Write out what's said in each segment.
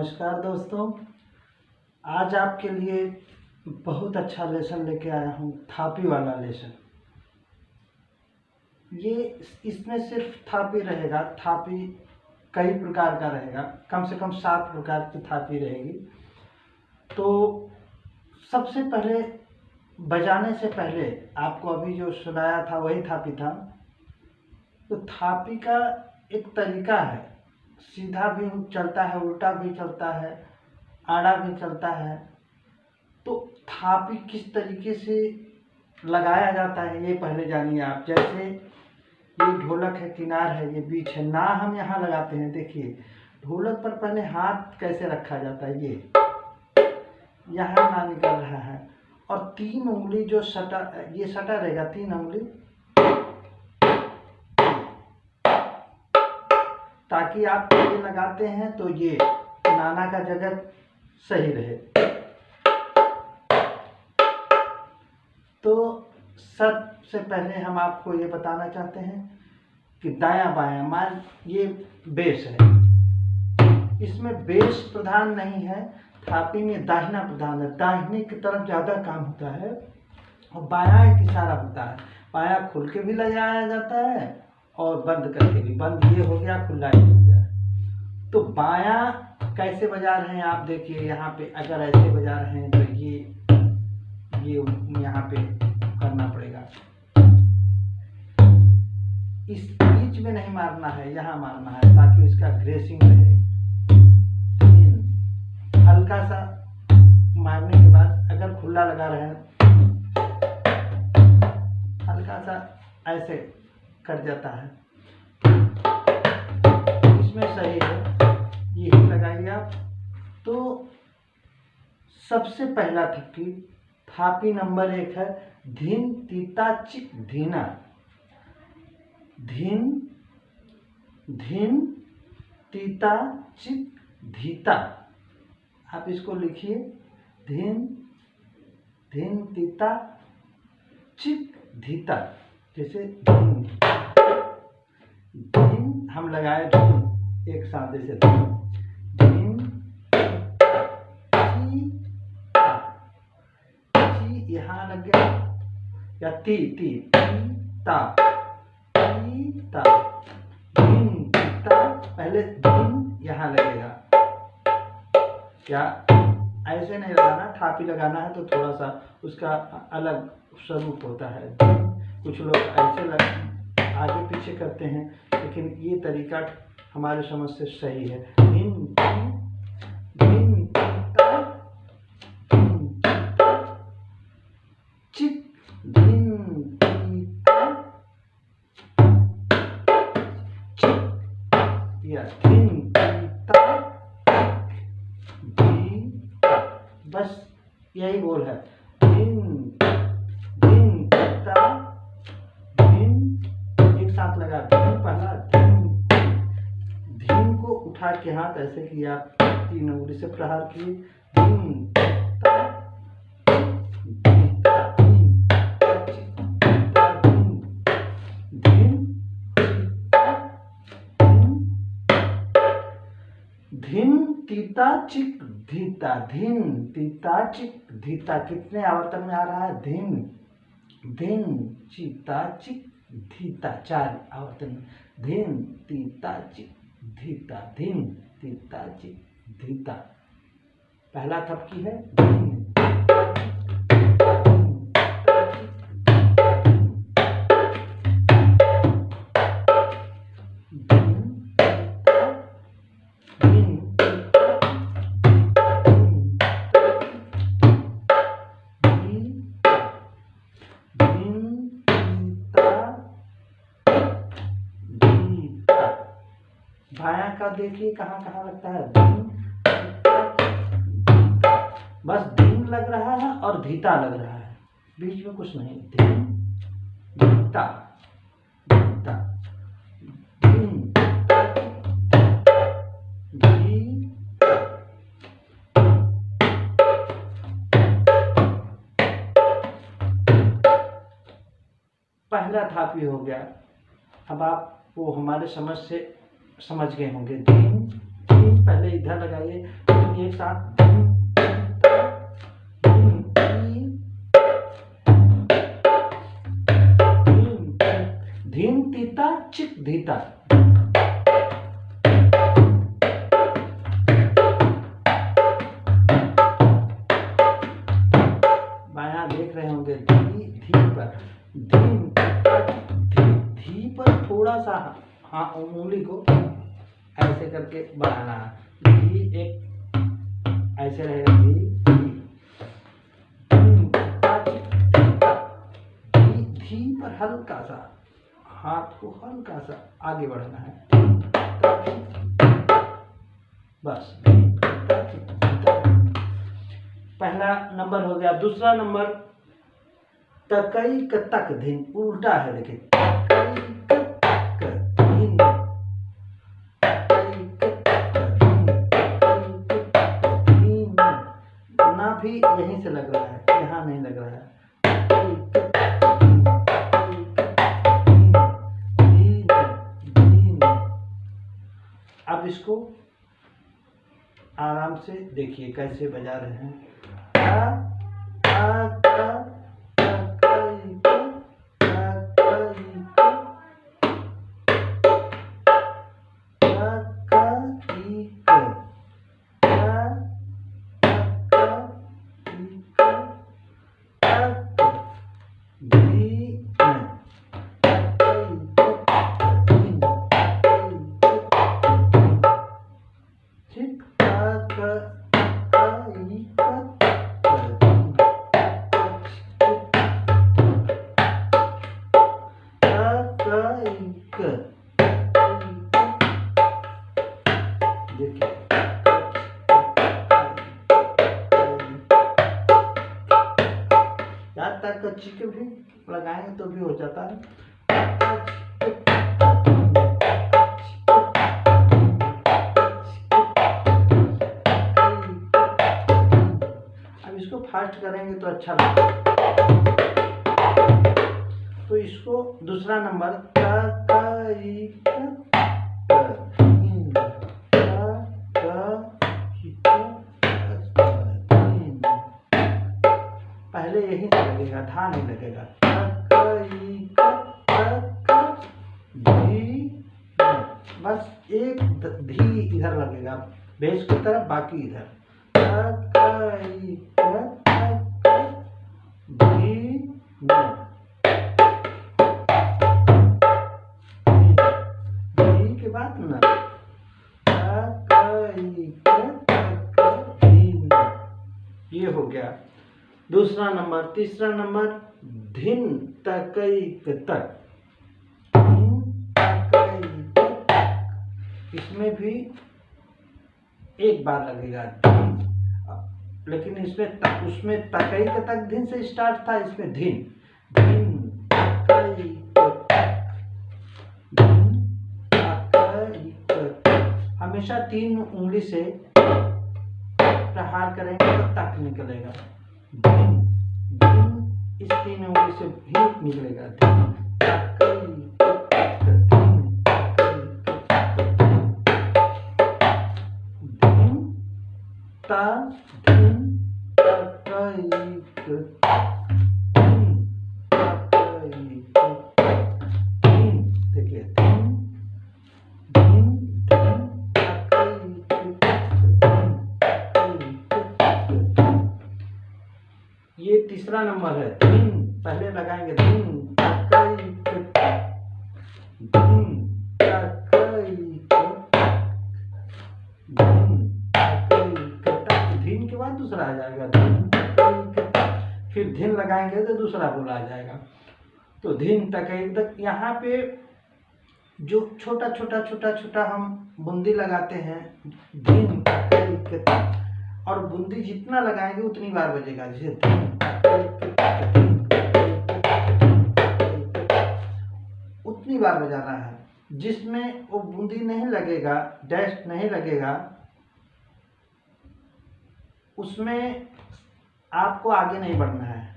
नमस्कार दोस्तों, आज आपके लिए बहुत अच्छा लेसन लेके आया हूँ। थापी वाला लेसन। ये इसमें सिर्फ थापी रहेगा। थापी कई प्रकार का रहेगा, कम से कम 7 प्रकार की थापी रहेगी। तो सबसे पहले बजाने से पहले आपको अभी जो सुनाया था वही थापी था। तो थापी का एक तरीका है, सीधा भी चलता है, उल्टा भी चलता है, आड़ा भी चलता है। तो थापी किस तरीके से लगाया जाता है ये पहले जानिए आप। जैसे ये ढोलक है, किनार है, ये बीच है, ना हम यहाँ लगाते हैं। देखिए ढोलक पर पहले हाथ कैसे रखा जाता है, ये यहाँ ना निकल रहा है। और 3 उंगली जो सटा, ये सटा रहेगा 3 उंगली, ताकि आप ये लगाते हैं तो ये नाना का जगह सही रहे। तो सबसे पहले हम आपको ये बताना चाहते हैं कि दायां बायां मान, ये बेस है, इसमें बेस प्रधान नहीं है। थापी में दाहिना प्रधान है, दाहिने की तरफ ज़्यादा काम होता है और बायां एक इशारा होता है। बायां खुल के भी लगाया जाता है और बंद करके भी। बंद ये हो गया, खुला ये हो गया। तो बायां कैसे बजा रहे हैं आप देखिए। यहाँ पे अगर ऐसे बजा रहे हैं तो ये यहाँ पे करना पड़ेगा। इस बीच में नहीं मारना है, यहाँ मारना है ताकि इसका ग्रेसिंग रहे। हल्का सा मारने के बाद अगर खुला लगा रहे हैं, हल्का सा ऐसे कट जाता है, इसमें सही है, यही लगाइए आप। तो सबसे पहला थापी नंबर 1 है धीन तीता चिक धीना। धीन धीन तीता चिक धीता, आप इसको लिखिए। धीन धीन तीता चिक धीता। जैसे धीन धीन हम लगाए धीन एक साथ, जैसे धीन ची यहाँ लग गया, या ती ती ता ता, धीन ता। पहले धीन यहाँ लगेगा, क्या ऐसे नहीं लगाना। थापी लगाना है तो थोड़ा सा उसका अलग स्वरूप होता है। कुछ लोग ऐसे आगे पीछे करते हैं, लेकिन ये तरीका हमारे समझ से सही है। धीन धीन चिक धीन चिक, या धीन बस यही बोल है। धीन धीन ता धीन, एक साथ लगा धीन। पहला धीन, धीन को उठा के हाथ ऐसे किया, 3 उंगली से प्रहार किए। धीन ता धीन तीता चिक धीता। धीन तीता चिक धीता कितने आवर्तन में आ रहा है? धीन धीन चीता चिक धीता, 4 आवर्तन में। धीन तीता चिक धीता, धीन तीता चिक धीता। पहला थपकी है धीन। बायां का देखिए कहाँ कहाँ लगता है, धीन। बस धीन लग रहा है और धीता लग रहा है, बीच में कुछ नहीं। धीन धीता धीता, धीन धी। पहला थापी हो गया। अब आप वो हमारे समझ से समझ गए होंगे। धीन धीन पहले इधर लगाइए, एक साथ धीम धीम तीता चिक धीता। बायां देख रहे होंगे धी धी पर धीम धी पर थोड़ा सा हाँ उंगली को ऐसे करके बढ़ाना है। धी एक ऐसे रहेगा धी धी पर हल्का सा हाथ को हल्का सा आगे बढ़ाना है। बस पहला नंबर हो गया। दूसरा नंबर तकई क तक धीन, उल्टा है देखिए, तकई क तक धीन, तकई क तक धीन, ना भी यहीं से लग रहा है, यहाँ नहीं लग रहा है। अब इसको आराम से देखिए कैसे बजा रहे हैं। कच्ची के भी लगाएंगे तो भी हो जाता है। अब इसको फास्ट करेंगे तो अच्छा लगेगा। तो इसको दूसरा नंबर पहले यही से लगेगा, धा नहीं लगेगा। बस एक धी इधर लगेगा बेस की तरफ, बाकी इधर धी के बाद न ये हो गया दूसरा नंबर। तीसरा नंबर धिन तकई तक, इसमें भी एक बार लगेगा धिन, लेकिन इसमें उसमें तकई के तक धिन से स्टार्ट था, इसमें धिन धिन तकई हमेशा 3 उंगली से प्रहार करेंगे तो तक निकलेगा। धीन धीन इस 3 उंगली से भी निकलेगा। धीन ता धीन देखिए ये तीसरा नंबर है। धीन पहले लगाएंगे धीन धीन के बाद दूसरा आ जाएगा फिर धीन लगाएंगे तो दूसरा बोला आ जाएगा। तो धीन तक यहाँ पे जो छोटा छोटा छोटा छोटा हम बूंदी लगाते हैं धीन और बूंदी जितना लगाएंगे उतनी बार बजेगा। जैसे उतनी बार बजाना है, जिसमें वो बूंदी नहीं लगेगा, डैश नहीं लगेगा, उसमें आपको आगे नहीं बढ़ना है।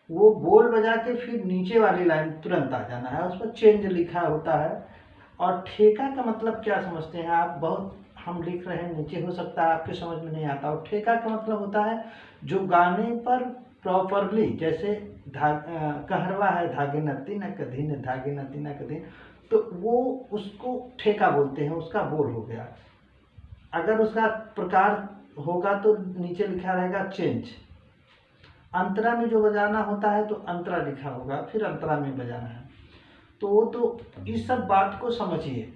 वो बोल बजा के फिर नीचे वाली लाइन तुरंत आ जाना है, उस पर चेंज लिखा होता है। और ठेका का मतलब क्या समझते हैं आप? बहुत हम लिख रहे हैं नीचे, हो सकता है आपके समझ में नहीं आता। और ठेका का मतलब होता है जो गाने पर प्रॉपरली, जैसे कहरवा है धागे नती न कधीन, धागे नती न कधीन, तो वो उसको ठेका बोलते हैं, उसका बोल हो गया। अगर उसका प्रकार होगा तो नीचे लिखा रहेगा चेंज। अंतरा में जो बजाना होता है तो अंतरा लिखा होगा, फिर अंतरा में बजाना है। तो इस सब बात को समझिए।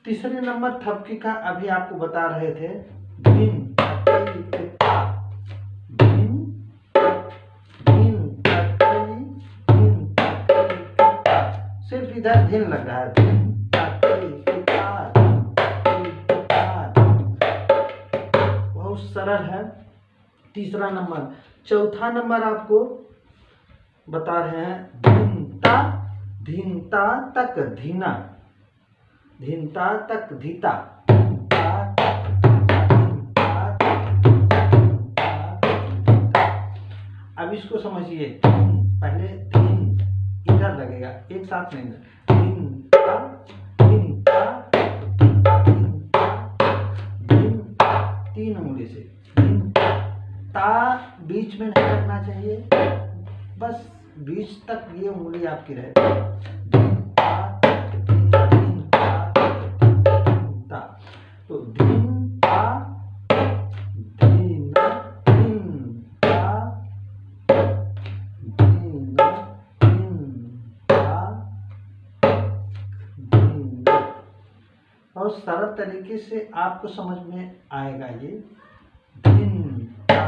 तीसरे नंबर थपकी का अभी आपको बता रहे थे, धिन तकई ता, धिन धिन तकई, धिन तकई ता, सिर्फ इधर धिन लग रहा है, धिन तकई ता, बहुत सरल है। तीसरा नंबर। चौथा नंबर आपको बता रहे हैं, धिनता धिनता तक धीना, धिनता तक धीता, अब इसको समझिए। पहले धीन इधर लगेगा, एक साथ नहीं, धिनता धिनता धिनता, धीन तीन उंगली से, ता बीच में नहीं रखना चाहिए, बस बीच तक ये उंगली आपकी रहे। तो धीन ता धीन धीन ता धीन धीन ता धीन। बहुत सरल तरीके से आपको समझ में आएगा ये। धीन ता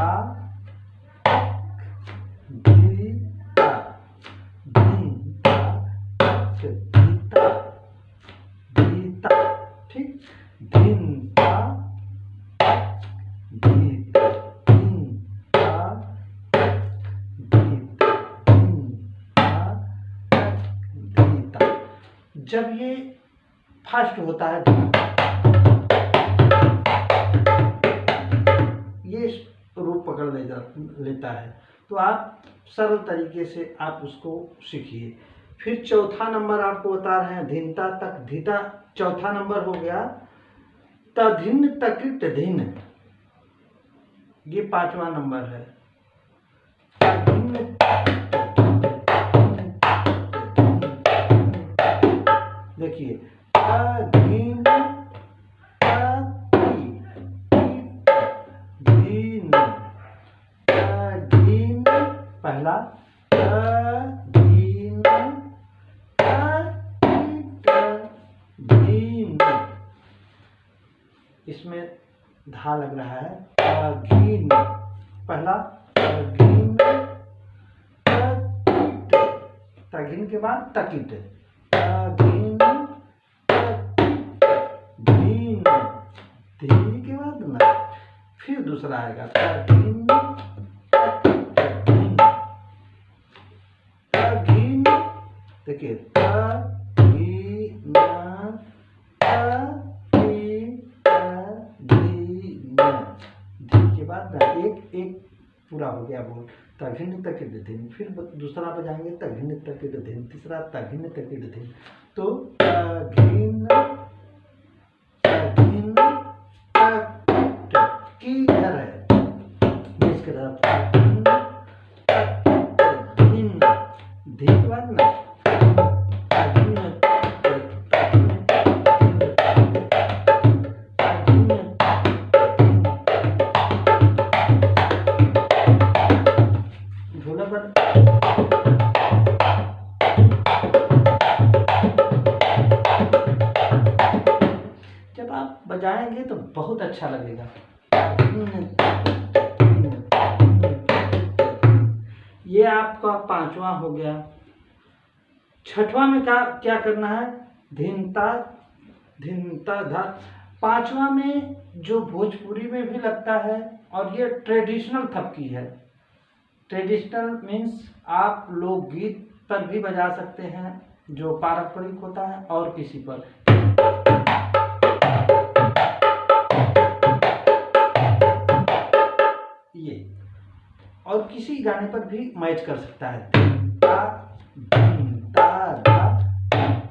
धीता, धीन ता धीता धीता, ठीक। धीन ता धीता, धीन ता धीता, धीन ता धीता। जब ये फास्ट होता है, ये रूप पकड़ लेता है, तो आप सरल तरीके से आप उसको सीखिए। फिर चौथा नंबर आपको बता रहे हैं, धिनता तक धीता। चौथा नंबर हो गया तधिन तकिट धिन, ये पांचवा नंबर है। देखिए, तधिन तकिट धिन, पहला तधिन तकिट धिन, इसमें धा लग रहा है, तघीन, पहला तघीन तकिट, तघीन के बाद तकिट, तघीन तकिट धीन, धीन के बाद ना, फिर दूसरा आएगा तघीन तकिट धीन, तघीन, देखिए तघीन बाद ना, एक एक पूरा हो गया बोल। तघिन तकिट धिन, फिर दूसरा बजाएंगे तघिन तकिट धिन, तीसरा तघिन तकिट धिन। तो तघिन तघिन तकिट की इधर है, इसके तरफ तघिन तकिट धिन, धिन के बाद ना तघिन बजाएंगे तो बहुत अच्छा लगेगा। ये आपका पांचवा हो गया। छठवां में क्या करना है, धिनता धिनता धा। पांचवा में जो भोजपुरी में भी लगता है और ये ट्रेडिशनल थपकी है। ट्रेडिशनल मीन्स आप लोकगीत पर भी बजा सकते हैं जो पारंपरिक होता है, और किसी पर। ये और किसी गाने पर भी मैच कर सकता है। ता ता धा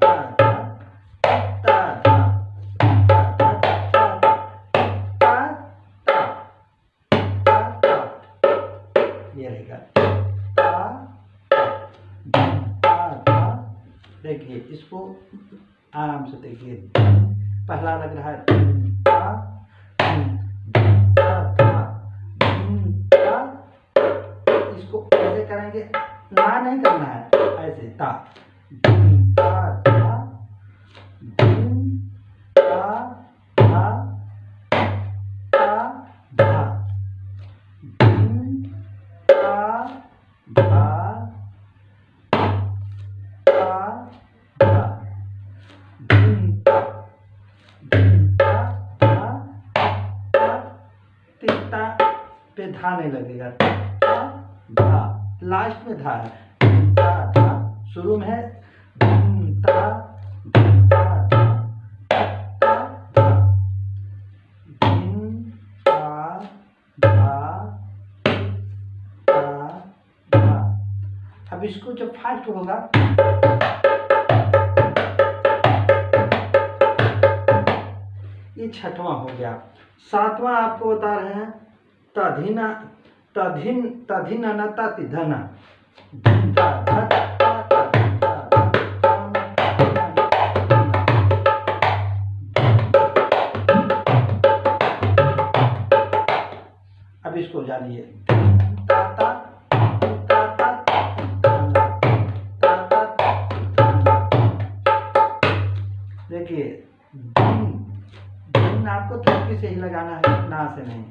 ता धा ता धा ता धा ता रहेगा ता धा धा। देखिए इसको आराम से देखिए, पहला लग रहा है ता धा धा। इसको ऐसे करेंगे, ना नहीं करना है, ऐसे ता धा धा ता धा ता धा ता धा ता धा ता पे धा नहीं लगेगा, धा लास्ट में धा है, धा धा शुरू में है धा धा धा धा धा धा धा। अब इसको जब फास्ट होगा, ये छठवां हो गया। सातवां आपको बता रहे हैं तधिना तधिन तधिनना तातिधना धा धा धा धा धा। अब इसको जानिए, देखिए धुन आपको थोड़ी से ही लगाना है, ना से नहीं।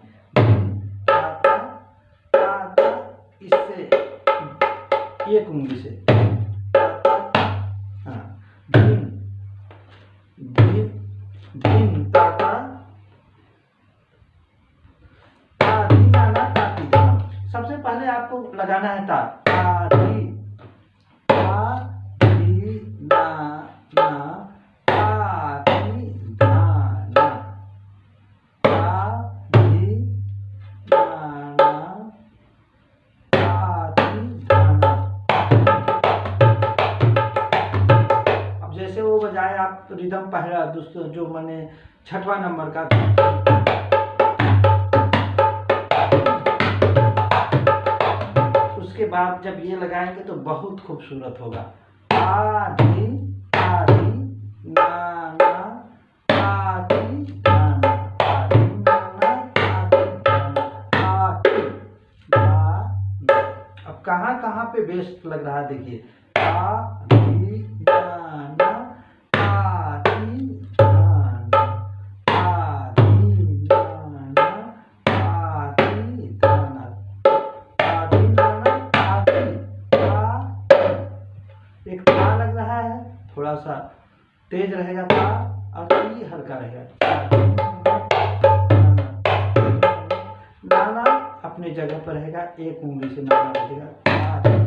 इससे एक उंगली से, हाँ धीन धीन धीन ताता ताधीनाना तातिधना। सबसे पहले आपको लगाना है ता ताधी ताधीनाना तातिधाना ताधिनाना तातिधाना। अब जैसे वो बजाए आप रिदम पहला दूसरा जो मैंने छठवां नंबर का, उसके बाद जब ये लगाएंगे तो बहुत खूबसूरत होगा। आधी आधी नाना आधी नाना आधी नाना आधी नाना आधी नाना। अब कहाँ कहाँ पे बेस्ट लग रहा है देखिए, आधी नाना आधी नाना आधी नाना आधी नाना आधी नाना आधी ता। एक ता लग रहा है, थोड़ा सा तेज रहेगा ता, और ती हल्का रहेगा। नाना अपने जगह पर रहेगा, एक उंगली से नाना बजेगा, आधी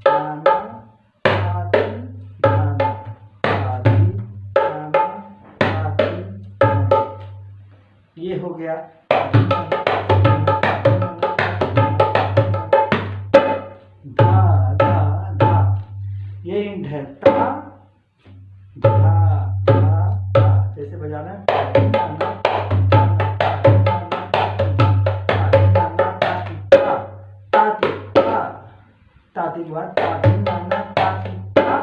नाना आधी नाना आधी नाना आधी नाना। ये हो गया धा धा धा। ये इंड है ता धा धा धा, जैसे बजाना है ताती के बाद ताधिनाना तातिधा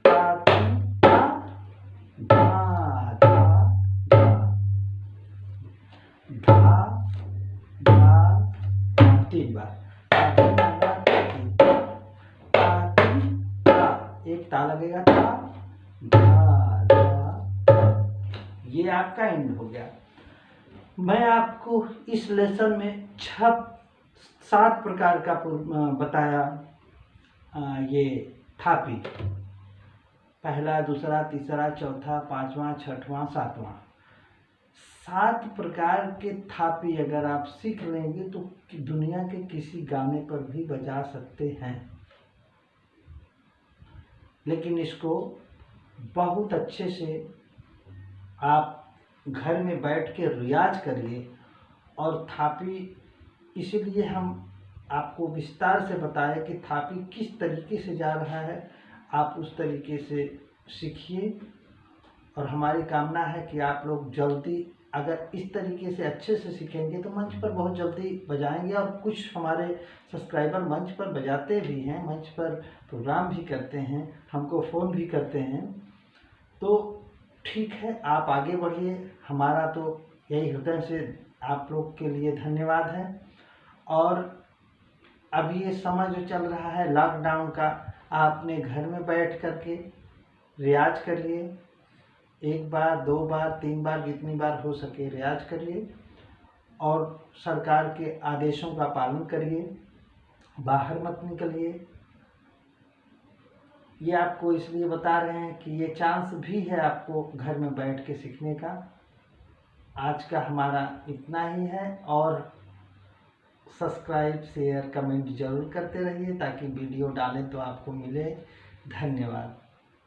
तातिधा धा धा धा धा धा। तीन बार ताधिनाना तातिधा तातिधा, एक ता लगेगा ता धा धा धा। ये आपका एंड हो गया। मैं आपको इस लेसन में 7 प्रकार का बताया। ये थापी, पहला दूसरा तीसरा चौथा पांचवा छठवां सातवां, 7 प्रकार के थापी अगर आप सीख लेंगे तो दुनिया के किसी गाने पर भी बजा सकते हैं। लेकिन इसको बहुत अच्छे से आप घर में बैठ के रियाज करिए। और थापी इसीलिए हम आपको विस्तार से बताएं कि थापी किस तरीके से जा रहा है, आप उस तरीके से सीखिए। और हमारी कामना है कि आप लोग जल्दी अगर इस तरीके से अच्छे से सीखेंगे तो मंच पर बहुत जल्दी बजाएंगे। और कुछ हमारे सब्सक्राइबर मंच पर बजाते भी हैं, मंच पर प्रोग्राम भी करते हैं, हमको फ़ोन भी करते हैं। तो ठीक है, आप आगे बढ़िए। हमारा तो यही हृदय से आप लोग के लिए धन्यवाद है। और अभी ये समय जो चल रहा है लॉकडाउन का, आप अपने घर में बैठ कर के रियाज करिए। 1 बार 2 बार 3 बार जितनी बार हो सके रियाज करिए और सरकार के आदेशों का पालन करिए, बाहर मत निकलिए। ये आपको इसलिए बता रहे हैं कि ये चांस भी है आपको घर में बैठ के सीखने का। आज का हमारा इतना ही है। और सब्सक्राइब शेयर कमेंट जरूर करते रहिए ताकि वीडियो डालें तो आपको मिले। धन्यवाद।